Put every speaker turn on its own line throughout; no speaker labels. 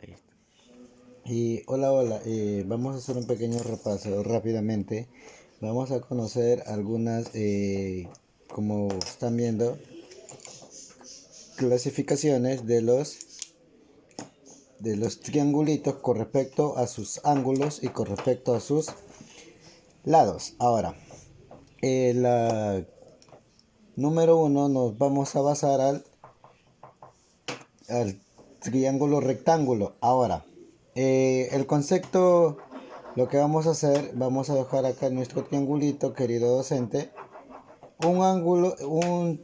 Ahí está. Y hola, vamos a hacer un pequeño repaso rápidamente. Vamos a conocer algunas, como están viendo, clasificaciones de los triangulitos con respecto a sus ángulos y con respecto a sus lados. Ahora, la número uno nos vamos a basar al triángulo rectángulo. Ahora, el concepto, lo que vamos a hacer, vamos a dejar acá nuestro triangulito, querido docente. Un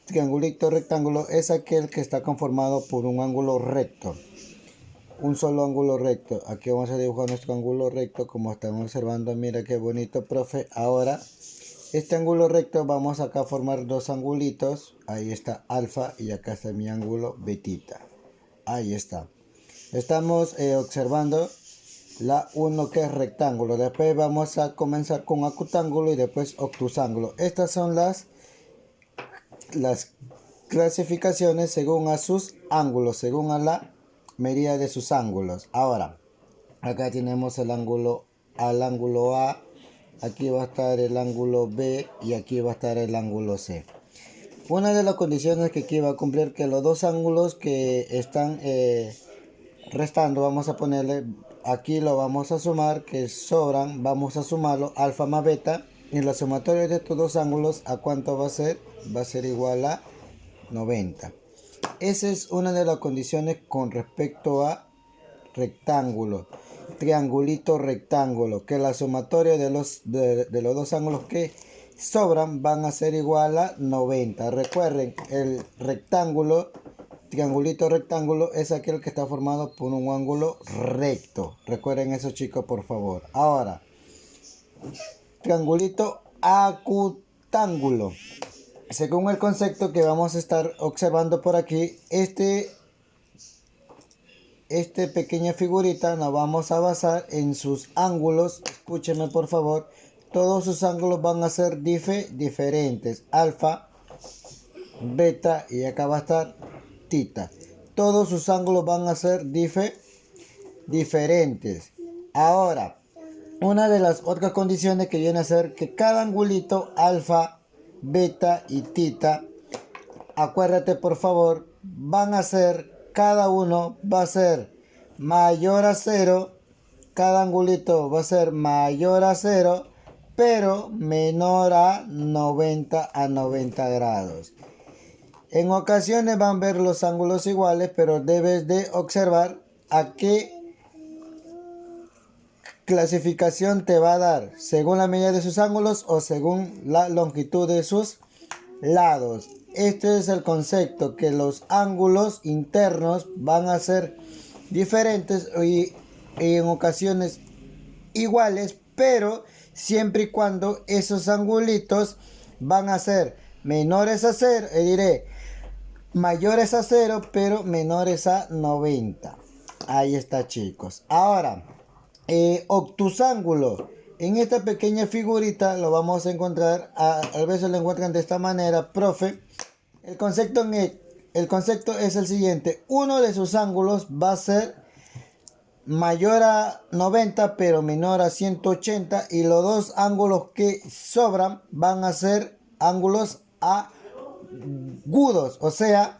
triangulito rectángulo es aquel que está conformado por un ángulo recto. Un solo ángulo recto. Aquí vamos a dibujar nuestro ángulo recto, como están observando. Mira qué bonito, profe. Ahora, este ángulo recto, vamos acá a formar dos angulitos. Ahí está alfa y acá está mi ángulo betita. Ahí está. Estamos observando la 1 que es rectángulo. Después vamos a comenzar con acutángulo y después obtusángulo. Estas son las clasificaciones según a sus ángulos, según a la medida de sus ángulos. Ahora, acá tenemos el ángulo al ángulo A. Aquí va a estar el ángulo B y aquí va a estar el ángulo C. Una de las condiciones que aquí va a cumplir que los dos ángulos que están restando, vamos a ponerle, aquí lo vamos a sumar, que sobran, vamos a sumarlo, alfa más beta, y la sumatoria de estos dos ángulos, ¿a cuánto va a ser? Va a ser igual a 90. Esa es una de las condiciones con respecto a rectángulo, triangulito rectángulo, que la sumatoria de los dos ángulos que sobran van a ser igual a 90. Recuerden, el rectángulo, triangulito rectángulo, es aquel que está formado por un ángulo recto. Recuerden eso, chicos, por favor. Ahora, triangulito acutángulo. Según el concepto que vamos a estar observando por aquí, esta pequeña figurita nos vamos a basar en sus ángulos. Escúchenme por favor. Todos sus ángulos van a ser diferentes. Alfa, beta y acá va a estar tita. Todos sus ángulos van a ser diferentes. Ahora, una de las otras condiciones que viene a ser que cada angulito alfa, beta y tita, acuérdate por favor, van a ser, cada uno va a ser mayor a 0, cada angulito va a ser mayor a 0, pero menor a 90 grados. En ocasiones van a ver los ángulos iguales, pero debes de observar a qué clasificación te va a dar, según la medida de sus ángulos o según la longitud de sus lados. Este es el concepto, que los ángulos internos van a ser diferentes y en ocasiones iguales, pero siempre y cuando esos angulitos van a ser menores a 0, diré mayores a 0, pero menores a 90. Ahí está, chicos. Ahora, obtusángulo. En esta pequeña figurita lo vamos a encontrar, a veces lo encuentran de esta manera, profe. El concepto es el siguiente. Uno de sus ángulos va a ser mayor a 90 pero menor a 180, y los dos ángulos que sobran van a ser ángulos agudos, o sea,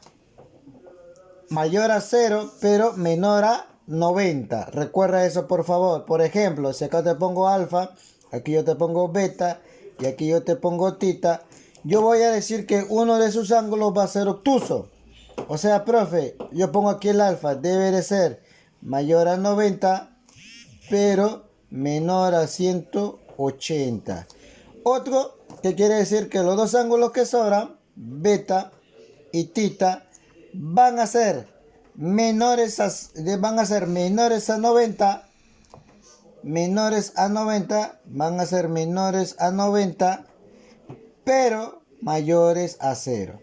mayor a 0 pero menor a 90. Recuerda eso por favor. Por ejemplo, si acá te pongo alfa, aquí yo te pongo beta y aquí yo te pongo tita, yo voy a decir que uno de sus ángulos va a ser obtuso. O sea, profe, yo pongo aquí el alfa, debe de ser mayor a 90 pero menor a 180. Otro que quiere decir que los dos ángulos que sobran, beta y tita, van a ser menores a 90, van a ser menores a 90, pero mayores a 0.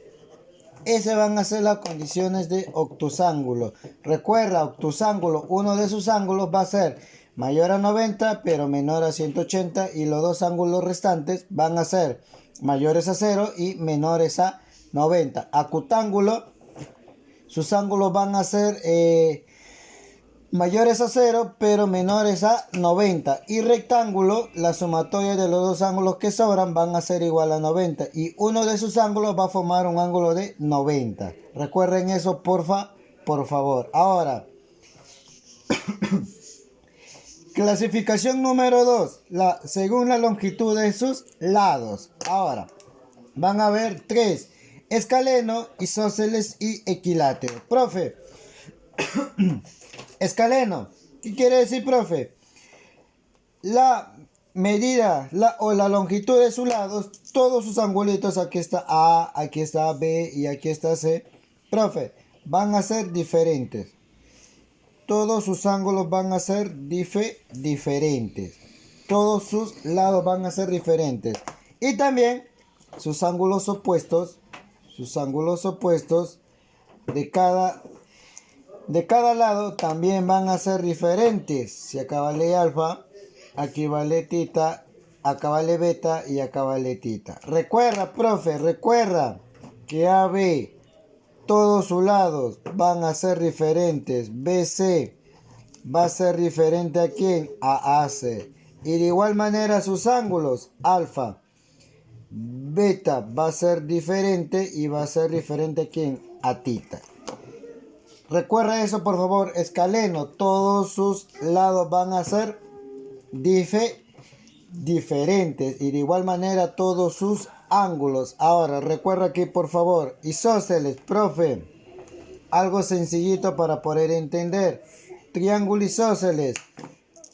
Esas van a ser las condiciones de obtusángulo. Recuerda, obtusángulo, uno de sus ángulos va a ser mayor a 90 pero menor a 180, y los dos ángulos restantes van a ser mayores a 0 y menores a 90. Acutángulo, sus ángulos van a ser mayores a 0, pero menores a 90. Y rectángulo, la sumatoria de los dos ángulos que sobran van a ser igual a 90. Y uno de sus ángulos va a formar un ángulo de 90. Recuerden eso, por favor. Ahora, clasificación número 2. Según la longitud de sus lados. Ahora, van a ver 3. Escaleno, isósceles y equilátero. Profe, escaleno, ¿qué quiere decir, profe? La medida o la longitud de sus lados, todos sus angulitos, aquí está A, aquí está B y aquí está C, profe, van a ser diferentes. Todos sus ángulos van a ser diferentes. Todos sus lados van a ser diferentes. Y también sus ángulos opuestos de cada lado también van a ser diferentes. Si acá vale alfa, aquí vale tita, acá vale beta y acá vale tita. Recuerda, profe, recuerda que AB, todos sus lados van a ser diferentes. BC va a ser diferente a quién, a AC. Y de igual manera sus ángulos, alfa, beta va a ser diferente y va a ser diferente a quién, a tita. Recuerda eso, por favor. Escaleno, todos sus lados van a ser diferentes y de igual manera todos sus ángulos. Ahora, recuerda aquí, por favor, isósceles, profe, algo sencillito para poder entender. Triángulo isósceles,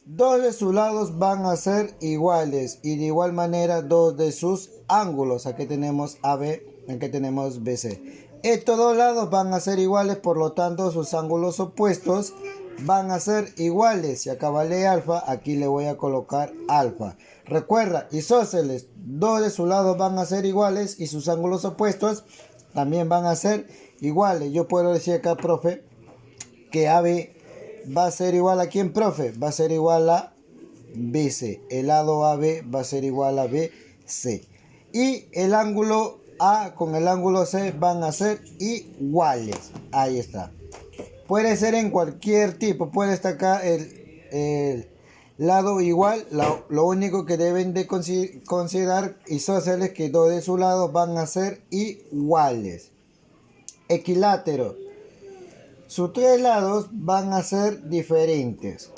dos de sus lados van a ser iguales y de igual manera dos de sus ángulos. Aquí tenemos AB, aquí tenemos BC. Estos dos lados van a ser iguales, por lo tanto sus ángulos opuestos van a ser iguales. Si acá vale alfa, aquí le voy a colocar alfa. Recuerda, isósceles, dos de sus lados van a ser iguales y sus ángulos opuestos también van a ser iguales. Yo puedo decir acá, profe, que AB va a ser igual a quién, profe, va a ser igual a BC. El lado AB va a ser igual a BC. Y el ángulo A con el ángulo C van a ser iguales. Ahí está. Puede ser en cualquier tipo. Puede estar acá el lado igual. Lo único que deben de considerar isósceles, que dos de sus lados van a ser iguales. Equilátero, sus tres lados van a ser diferentes.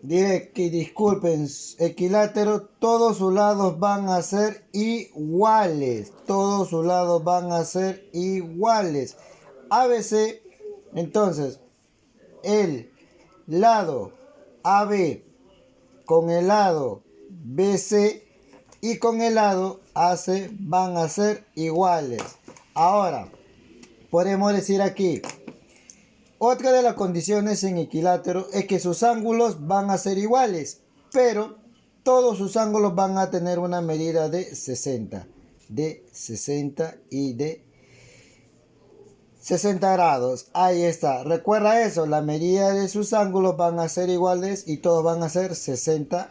Diré que disculpen, equilátero, todos sus lados van a ser iguales. Todos sus lados van a ser iguales. ABC, entonces, el lado AB con el lado BC y con el lado AC van a ser iguales. Ahora, podemos decir aquí, otra de las condiciones en equilátero es que sus ángulos van a ser iguales, pero todos sus ángulos van a tener una medida de 60 y de 60 grados. Ahí está. Recuerda eso, la medida de sus ángulos van a ser iguales y todos van a ser 60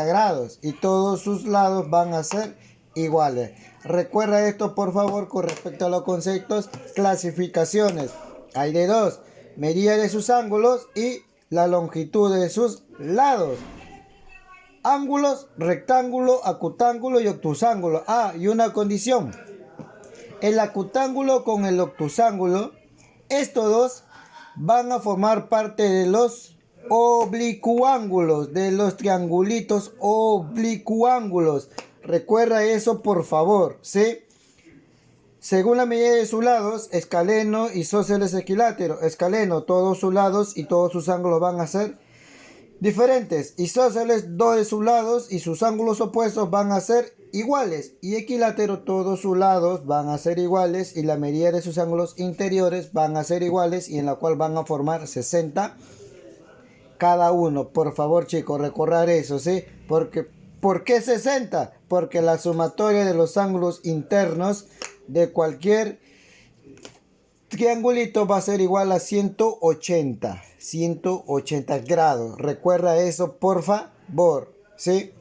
grados y todos sus lados van a ser iguales. Recuerda esto, por favor, con respecto a los conceptos. Clasificaciones, hay de dos: medida de sus ángulos y la longitud de sus lados. Ángulos, rectángulo, acutángulo y obtusángulo. Y una condición: el acutángulo con el obtusángulo, estos dos van a formar parte de los oblicuángulos, de los triangulitos oblicuángulos. Recuerda eso, por favor, ¿sí? Según la medida de sus lados, escaleno, isósceles, equilátero. Escaleno, todos sus lados y todos sus ángulos van a ser diferentes. Isósceles, dos de sus lados y sus ángulos opuestos van a ser iguales. Y equilátero, todos sus lados van a ser iguales y la medida de sus ángulos interiores van a ser iguales, y en la cual van a formar 60 cada uno. Por favor, chicos, recordar eso, ¿sí? ¿Por qué 60? Porque la sumatoria de los ángulos internos de cualquier triangulito va a ser igual a 180 grados. Recuerda eso, por favor, ¿sí?